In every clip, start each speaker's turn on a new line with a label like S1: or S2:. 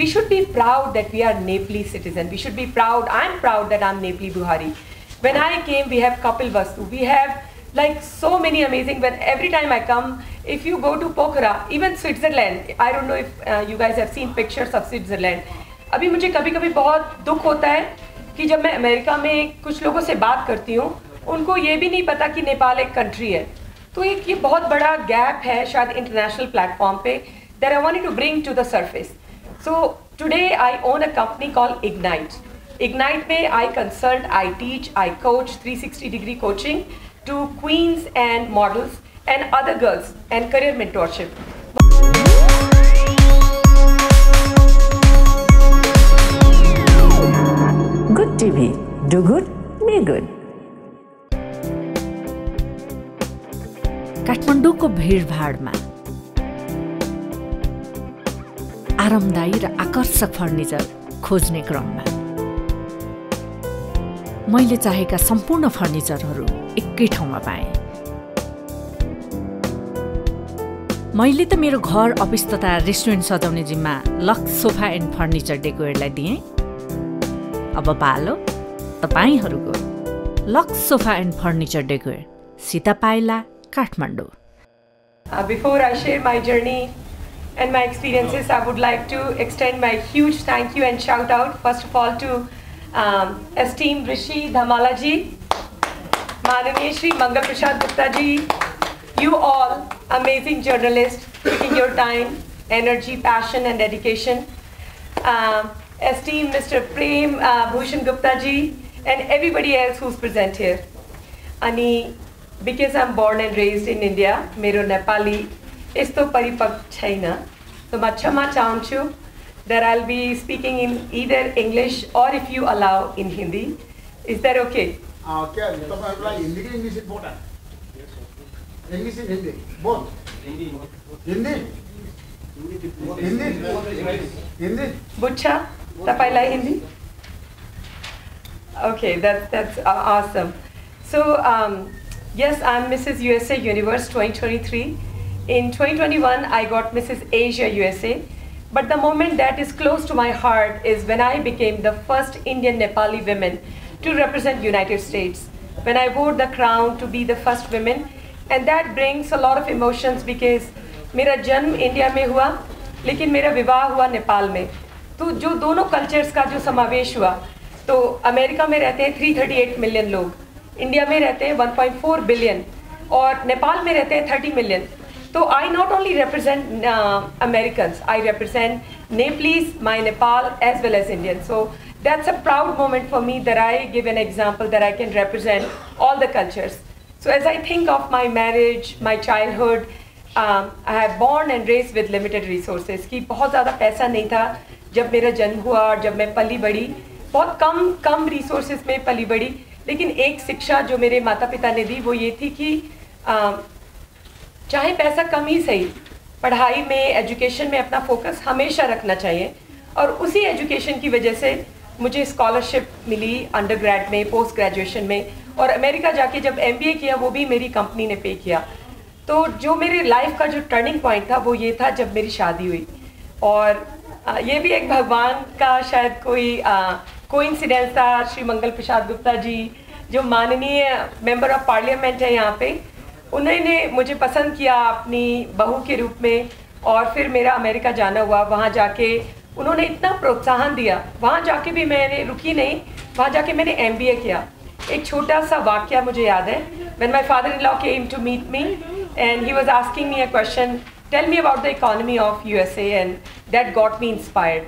S1: we should be proud that we are Nepali citizen. We should be proud. I'm proud that I'm Nepali Buhari. When I came, we have Kapil Vastu. We have like so many amazing. When every time I come, if you go to Pokhara, even Switzerland, I don't know if you guys have seen pictures of Switzerland. अभी मुझे कभी-कभी बहुत दुख होता है कि जब मैं अमेरिका में कुछ लोगों से बात करती हूँ, उनको ये भी नहीं पता कि नेपाल एक कंट्री है. तो एक ये बहुत बड़ा गैप है शायद इंटरनेशनल प्लेटफॉर्म पे that I wanted to bring to the surface. So today I own a company called Ignite. Ignite में I consult, I teach, I coach 360-degree coaching to queens and models and other girls and career mentorship.
S2: Good TV. Do good, be good.
S3: काठमाडौँको भिडभाडमा आरामदायी र आकर्षक furniture खोज्ने क्रममा मैले चाहेका सम्पूर्ण फर्निचरहरू एकै ठाउँमा पाएँ. मैले त मेरो घर, अफिस तथा रेस्टुरेन्ट सजाउने जिम्मा लक्स सोफा एन्ड फर्निचर डेकोरलाई दिएँ. अब पालो तपाईहरुको. Lux Sofa and Furniture Decor, Sitapaila, Kathmandu.
S1: Before I share my journey and my experiences, I would like to extend my huge thank you and shout out first of all to esteemed Rishi Dhamala ji, Mananiya Shri Mangal Prasad Gupta ji, you all amazing journalists taking your time, energy, passion and dedication. Esteemed Mr. Prem Bhushan Gupta ji and everybody else who's present here. Ani, because I'm born and raised in India, मेरो नेपाली यस्तो परिपक्व छैन. So म क्षमा चाहन्छु that I'll be speaking in either English or if you allow in Hindi. Is that okay?
S4: Okay. तपाईहरुलाई हिन्दी कि English both है? English and Hindi both. Hindi. Hindi. बुझ्छ तपाईलाई Hindi? Okay, that's awesome. So yes, I'm Mrs. USA Universe 2023. In 2021, I got Mrs. Asia USA. But the moment that is close to my heart is when I became the first Indian Nepali woman to represent United States. When I wore the crown to be the first woman. And that brings a lot of emotions because मेरा जन्म India में हुआ, लेकिन मेरा विवाह हुआ नेपाल में. तो जो दोनों कल्चर्स का जो समावेश हुआ, तो अमेरिका में रहते हैं 338 मिलियन लोग, इंडिया में रहते हैं 1.4 बिलियन और नेपाल में रहते हैं 30 मिलियन. तो I not only represent Americans, I represent Nepalese, my Nepal as well as Indian. So that's a proud moment for me that I give an example that I can represent all the cultures. So as I think of my marriage, my childhood, I have born and raised with limited resources. कि बहुत ज़्यादा पैसा नहीं था जब मेरा जन्म हुआ और जब मैं पली बड़ी, बहुत कम रिसोर्सेज में पली बड़ी. लेकिन एक शिक्षा जो मेरे माता पिता ने दी वो ये थी कि चाहे पैसा कम ही सही, पढ़ाई में, एजुकेशन में अपना फोकस हमेशा रखना चाहिए. और उसी एजुकेशन की वजह से मुझे स्कॉलरशिप मिली अंडर ग्रेड में, पोस्ट ग्रेजुएशन में, और अमेरिका जाके जब MBA किया वो भी मेरी कंपनी ने पे किया. तो जो मेरे लाइफ का जो टर्निंग पॉइंट था वो ये था जब मेरी शादी हुई. और ये भी एक भगवान का शायद कोइंसिडेंस था. श्री मंगल प्रसाद गुप्ता जी जो माननीय मेंबर ऑफ पार्लियामेंट है यहाँ पे, उन्होंने मुझे पसंद किया अपनी बहू के रूप में. और फिर मेरा अमेरिका जाना हुआ. वहाँ जाके उन्होंने इतना प्रोत्साहन दिया. वहाँ जाके भी मैंने रुकी नहीं, वहाँ जाके मैंने MBA किया. एक छोटा सा वाक्य मुझे याद है. When my father-in-law came to meet me and he was asking me a question, tell me about the economy of USA, and that got me inspired.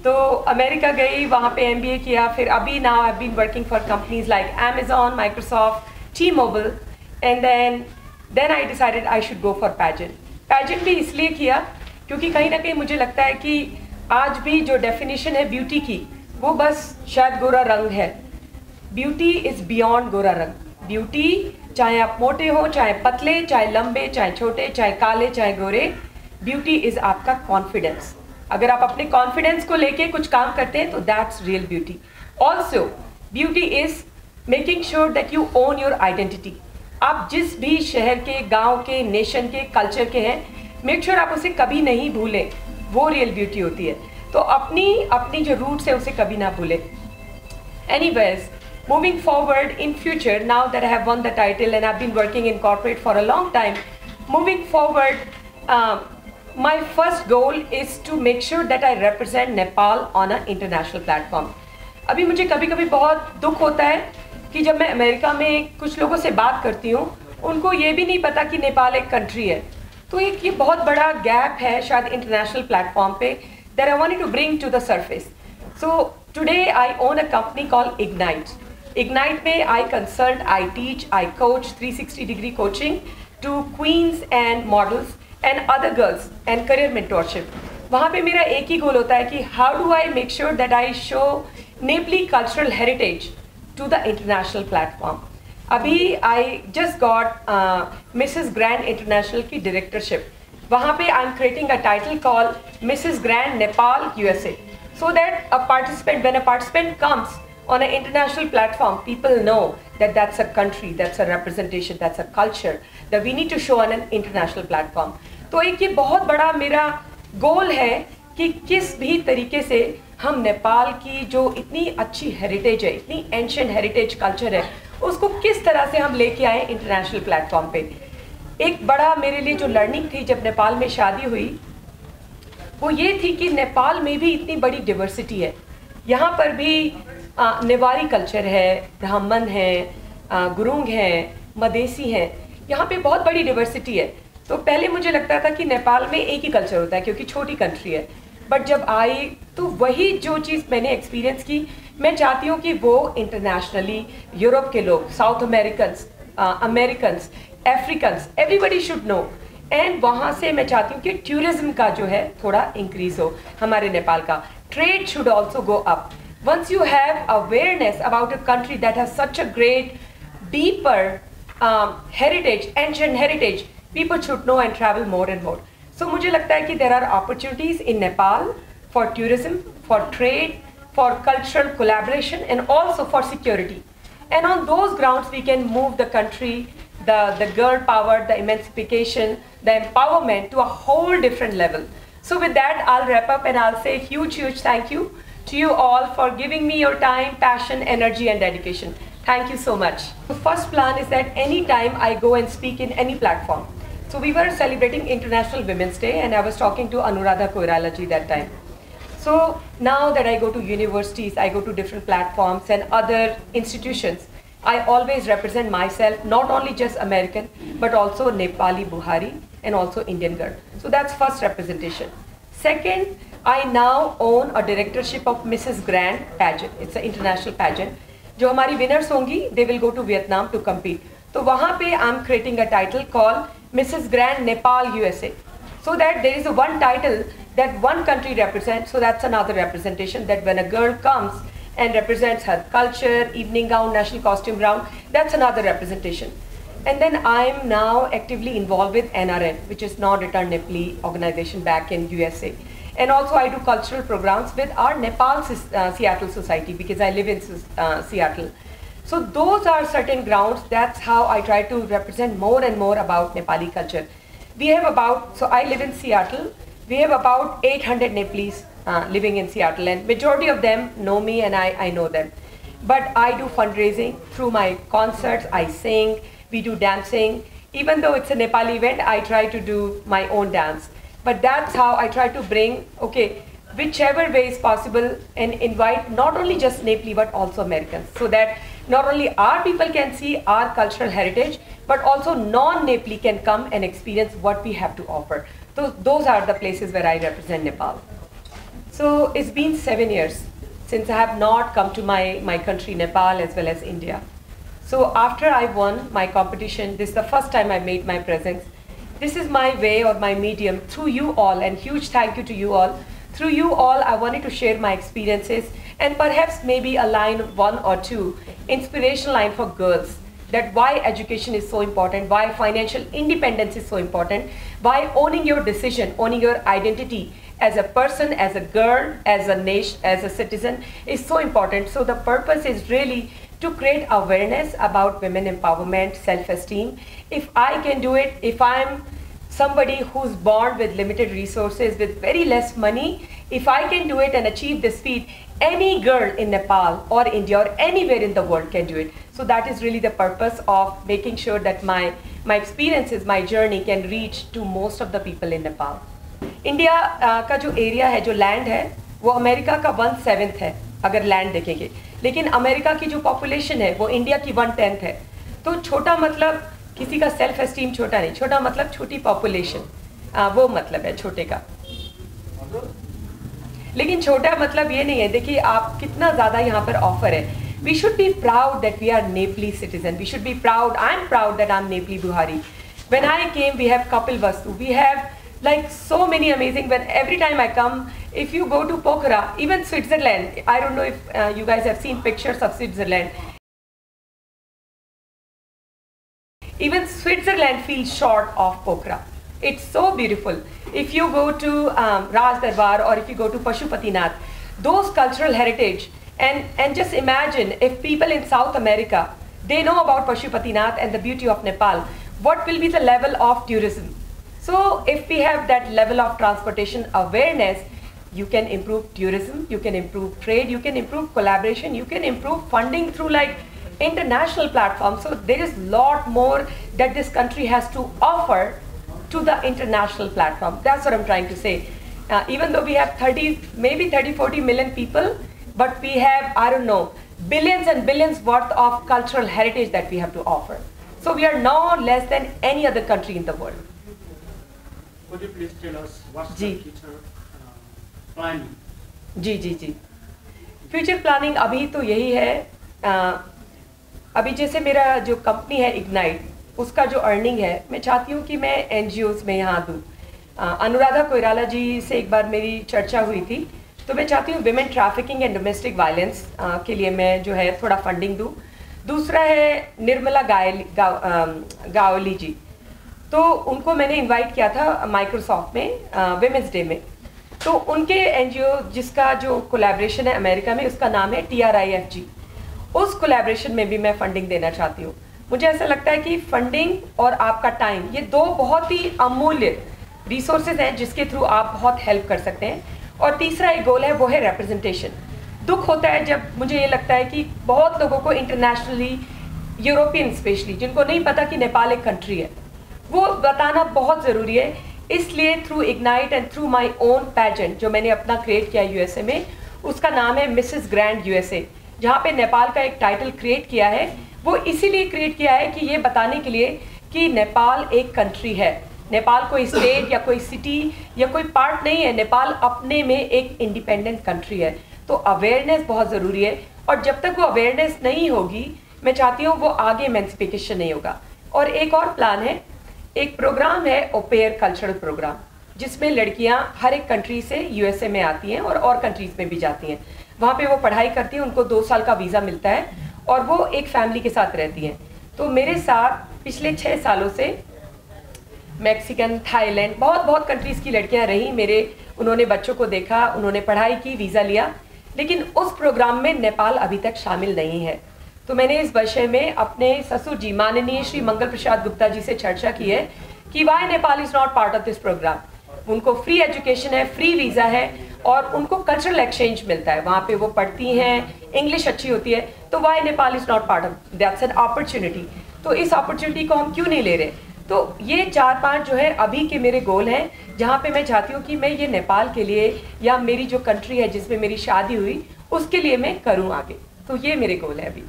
S4: तो अमेरिका गई, वहाँ पे MBA किया. फिर अभी now I've been working for companies like Amazon, Microsoft, T-Mobile, and then I decided I should go for pageant. Pageant भी इसलिए किया क्योंकि कहीं ना कहीं मुझे लगता है कि आज भी जो डेफिनेशन है ब्यूटी की, वो बस शायद गोरा रंग है. ब्यूटी इज़ बियॉन्ड गोरा रंग. ब्यूटी चाहे आप मोटे हो, चाहे पतले, चाहे लंबे, चाहे छोटे, चाहे काले, चाहे गोरे, ब्यूटी इज़ आपका कॉन्फिडेंस. अगर आप अपने कॉन्फिडेंस को लेके कुछ काम करते हैं तो that's real beauty. Also beauty is making sure that you own your identity. आप जिस भी शहर के, गांव के, नेशन के, कल्चर के हैं, मेक श्योर आप उसे कभी नहीं भूलें. वो रियल ब्यूटी होती है.
S1: तो अपनी जो रूट्स है उसे कभी ना भूले. Anyways, moving forward in future, now that I have won the title and I've been working in corporate for a long time, moving forward, my first goal is to make sure that I represent Nepal on an international platform. अभी मुझे कभी-कभी बहुत दुख होता है कि जब मैं अमेरिका में कुछ लोगों से बात करती हूँ, उनको ये भी नहीं पता कि नेपाल एक कंट्री है. तो एक ये बहुत बड़ा गैप है शायद इंटरनेशनल प्लेटफॉर्म पे that I wanted to bring to the surface. So today I own a company called Ignite. Ignite में I consult, I teach, I coach 360-degree coaching to queens and models and other girls and career mentorship. वहाँ पे मेरा एक ही गोल होता है कि how do I make sure that I show Nepali cultural heritage to the international platform. अभी I just got Mrs. Grand International की directorship. वहाँ पे I'm creating a title called Mrs. Grand Nepal USA. So that when a participant comes on an international platform, people know that that's a country, that's a representation, that's a culture that we need to show on an international platform. तो एक ये बहुत बड़ा मेरा गोल है कि किस भी तरीके से हम नेपाल की जो इतनी अच्छी हेरिटेज है, इतनी एंशिएंट हेरिटेज कल्चर है, उसको किस तरह से हम लेके आए इंटरनेशनल प्लेटफॉर्म पे. एक बड़ा मेरे लिए जो लर्निंग थी जब नेपाल में शादी हुई, वो ये थी कि नेपाल में भी इतनी बड़ी डिवर्सिटी है. यहाँ पर भी नेवारी कल्चर है, ब्राह्मण हैं, गुरुंग हैं, मदेसी हैं, यहाँ पे बहुत बड़ी डिवर्सिटी है. तो पहले मुझे लगता था कि नेपाल में एक ही कल्चर होता है क्योंकि छोटी कंट्री है. बट जब आई तो वही जो चीज़ मैंने एक्सपीरियंस की, मैं चाहती हूँ कि वो इंटरनेशनली यूरोप के लोग, south Americans, Americans, Africans, everybody should know. And वहाँ से मैं चाहती हूँ कि टूरिज्म का जो है थोड़ा इंक्रीज हो हमारे नेपाल का. Trade should also go up. Once you have awareness about a country that has such a great, deeper heritage, ancient heritage, people should know and travel more and more. So मुझे लगता है कि there are opportunities in Nepal for tourism, for trade, for cultural collaboration and also for security. And on those grounds we can move the country, the girl power, the emancipation, the empowerment to a whole different level. So with that I'll wrap up and I'll say huge thank you to you all for giving me your time, passion, energy and dedication. Thank you so much. The first plan is that anytime I go and speak in any platform. So we were celebrating International Women's Day and I was talking to Anuradha Koirala ji that time. So now that I go to universities, I go to different platforms and other institutions, I always represent myself, not only just American, but also Nepali Buhari and also Indian girl. So that's first representation. Second, I now own a directorship of Mrs. Grand pageant. It's an international pageant. जो हमारी winners होंगी, they will go to Vietnam to compete. तो वहाँ पे I'm creating a title called Mrs. Grand Nepal USA. So that there is a one title that one country represents, so that's another representation that when a girl comes and represents her culture, evening gown, national costume gown, that's another representation. And then I'm now actively involved with NRN, which is Non-Return Nepali organization back in USA. And also I do cultural programs with our Nepal Seattle Society because I live in Seattle. So those are certain grounds. That's how I try to represent more and more about Nepali culture. We have about, so I live in Seattle, we have about 800 Nepalese living in Seattle and majority of them know me and I know them. But I do fundraising through my concerts, I sing, we do dancing. Even though it's a Nepali event, I try to do my own dance. But that's how I try to bring, okay, whichever way is possible and invite not only just Nepali but also Americans, so that not only our people can see our cultural heritage, but also non-Nepali can come and experience what we have to offer. So those are the places where I represent Nepal. So it's been 7 years since I have not come to my country, Nepal, as well as India. So after I won my competition, this is the first time I made my presence. This is my way or my medium through you all, and huge thank you to you all. Through you all, I wanted to share my experiences and perhaps maybe a line, one or two, inspirational line for girls, that why education is so important, why financial independence is so important, why owning your decision, owning your identity as a person, as a girl, as a nation, as a citizen is so important. So the purpose is really to create awareness about women empowerment, self-esteem. If I can do it, if I'm somebody who's born with limited resources, with very less money, if I can do it and achieve this feat, any girl in Nepal or India or anywhere in the world can do it. So that is really the purpose of making sure that my experiences, my journey can reach to most of the people in Nepal. India का जो area है, जो land है, वो America का 1/7 है अगर land देखेंगे, लेकिन अमेरिका की जो population है वो इंडिया की 1/10 है। तो छोटा मतलब किसी का सेल्फ एस्टीम छोटा नहीं, छोटा मतलब छोटी पॉपुलेशन, वो मतलब है छोटे का। लेकिन छोटा मतलब ये नहीं है, देखिए आप कितना ज़्यादा यहाँ पर ऑफर है। We should be proud that we are Nepali citizen, we should be proud, I am proud that I am Nepali बुहारी। When I came, we have Kapil Vastu, we have like so many amazing, when every time I come, if you go to Pokhara, even Switzerland, I don't know if you guys have seen pictures of Switzerland. Even Switzerland feels short of Pokhara. It's so beautiful. If you go to Raj Darbar or if you go to Pashupatinath, those cultural heritage, and just imagine if people in South America, they know about Pashupatinath and the beauty of Nepal, what will be the level of tourism? So if we have that level of transportation awareness, you can improve tourism, you can improve trade, you can improve collaboration, you can improve funding through like international platforms. So there is a lot more that this country has to offer to the international platform. That's what I'm trying to say. Even though we have maybe 30-40 million people, but we have, I don't know, billions and billions worth of cultural heritage that we have to offer. So we are no less than any other country in the world.
S5: Could you please tell us what's the future planning?
S1: जी future planning अभी तो यही है, अभी जैसे मेरा जो company है इग्नाइट, उसका जो अर्निंग है मैं चाहती हूँ कि मैं NGOs में यहाँ दूँ। अनुराधा कोइराला जी से एक बार मेरी चर्चा हुई थी, तो मैं चाहती हूँ women trafficking and domestic violence के लिए मैं जो है थोड़ा फंडिंग दूँ। दूसरा है निर्मला गावली जी, तो उनको मैंने इनवाइट किया था माइक्रोसॉफ्ट में विमेंस डे में। तो उनके NGO जिसका जो कोलैबोरेशन है अमेरिका में, उसका नाम है TRIFG। उस कोलैबोरेशन में भी मैं फंडिंग देना चाहती हूँ। मुझे ऐसा लगता है कि फंडिंग और आपका टाइम, ये दो बहुत ही अमूल्य रिसोर्सेज हैं जिसके थ्रू आप बहुत हेल्प कर सकते हैं। और तीसरा एक गोल है, वो है रिप्रेजेंटेशन। दुख होता है जब मुझे ये लगता है कि बहुत लोगों को इंटरनेशनली, यूरोपियन स्पेशली, जिनको नहीं पता कि नेपाल एक कंट्री है, वो बताना बहुत ज़रूरी है। इसलिए through ignite and through my own pageant जो मैंने अपना क्रिएट किया USA में, उसका नाम है मिसेस ग्रैंड USA, जहाँ पे नेपाल का एक टाइटल क्रिएट किया है। वो इसीलिए क्रिएट किया है कि ये बताने के लिए कि नेपाल एक कंट्री है, नेपाल कोई स्टेट या कोई सिटी या कोई पार्ट नहीं है, नेपाल अपने में एक इंडिपेंडेंट कंट्री है। तो अवेयरनेस बहुत ज़रूरी है, और जब तक वो अवेयरनेस नहीं होगी, मैं चाहती हूँ वो आगे एमेंसिफिकेशन नहीं होगा। और एक और प्लान है, एक प्रोग्राम है ओपेयर कल्चरल प्रोग्राम, जिसमें लड़कियाँ हर एक कंट्री से USA में आती हैं और कंट्रीज़ में भी जाती हैं। वहाँ पे वो पढ़ाई करती हैं, उनको 2 साल का वीज़ा मिलता है और वो एक फैमिली के साथ रहती हैं। तो मेरे साथ पिछले 6 सालों से मैक्सिकन, थाईलैंड, बहुत कंट्रीज़ की लड़कियाँ रहीं मेरे। उन्होंने बच्चों को देखा, उन्होंने पढ़ाई की, वीज़ा लिया, लेकिन उस प्रोग्राम में नेपाल अभी तक शामिल नहीं है। तो मैंने इस विषय में अपने ससुर जी माननीय श्री मंगल प्रसाद गुप्ता जी से चर्चा की है कि why Nepal is not part of this programme. उनको फ्री एजुकेशन है, फ्री वीज़ा है और उनको कल्चरल एक्सचेंज मिलता है, वहाँ पे वो पढ़ती हैं, इंग्लिश अच्छी होती है, तो why Nepal is not part of, that's an opportunity. तो इस अपॉर्चुनिटी को हम क्यों नहीं ले रहे? तो ये 4-5 जो है अभी के मेरे गोल हैं, जहाँ पे मैं चाहती हूँ कि मैं ये नेपाल के लिए या मेरी जो कंट्री है जिसमें मेरी शादी हुई, उसके लिए मैं करूँ आगे। तो ये मेरे गोल है अभी।